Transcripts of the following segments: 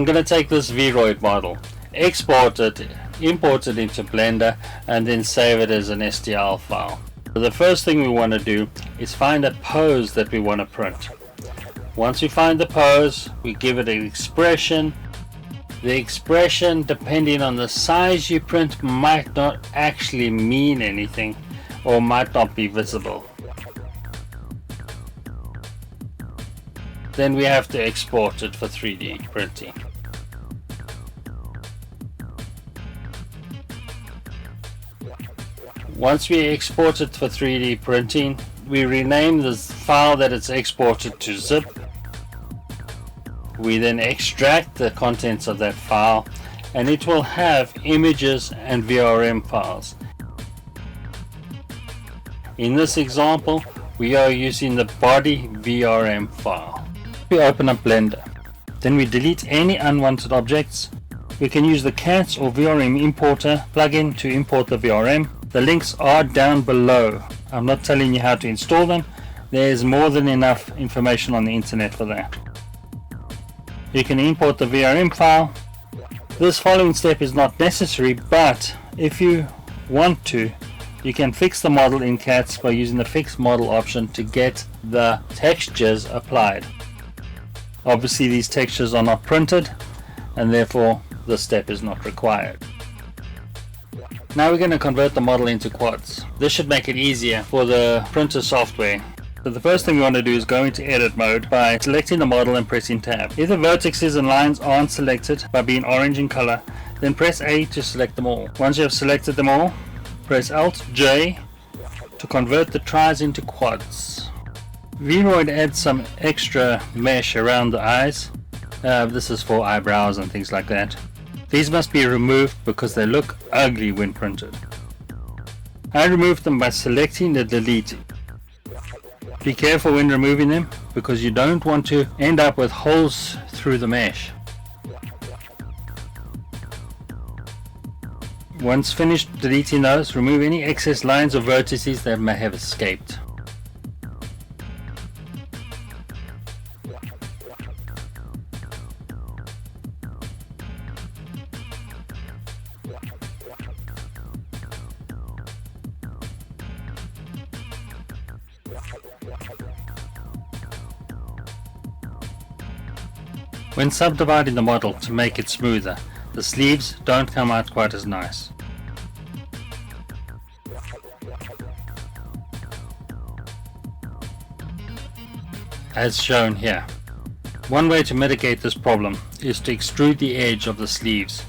I'm going to take this VRoid model, export it, import it into Blender, and then save it as an STL file. So the first thing we want to do is find a pose that we want to print. Once we find the pose, we give it an expression. The expression, depending on the size you print, might not actually mean anything or might not be visible. Then we have to export it for 3D printing. Once we export it for 3D printing, we rename the file that it's exported to zip. We then extract the contents of that file, and it will have images and VRM files. In this example, we are using the body VRM file. We open up Blender. Then we delete any unwanted objects. We can use the CATS or VRM Importer plugin to import the VRM. The links are down below. I'm not telling you how to install them. There's more than enough information on the internet for that. You can import the VRM file. This following step is not necessary, but if you want to, you can fix the model in CATS by using the fix model option to get the textures applied. Obviously these textures are not printed, and therefore this step is not required. Now we're going to convert the model into quads. This should make it easier for the printer software. So the first thing we want to do is go into edit mode by selecting the model and pressing tab. If the vertices and lines aren't selected by being orange in color, then press A to select them all. Once you have selected them all, press Alt J to convert the tris into quads. VRoid adds some extra mesh around the eyes. This is for eyebrows and things like that. These must be removed because they look ugly when printed. I removed them by selecting the delete. Be careful when removing them because you don't want to end up with holes through the mesh. Once finished deleting those, remove any excess lines or vertices that may have escaped. When subdividing the model to make it smoother, the sleeves don't come out quite as nice. As shown here. One way to mitigate this problem is to extrude the edge of the sleeves.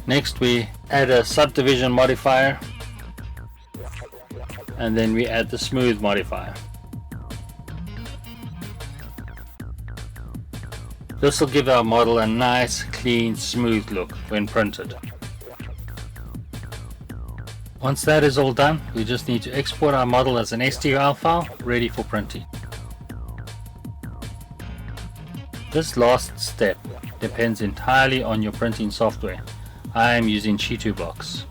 Next we add a subdivision modifier, and then we add the smooth modifier. This will give our model a nice, clean, smooth look when printed. Once that is all done, we just need to export our model as an STL file ready for printing. This last step depends entirely on your printing software. I am using Chitubox.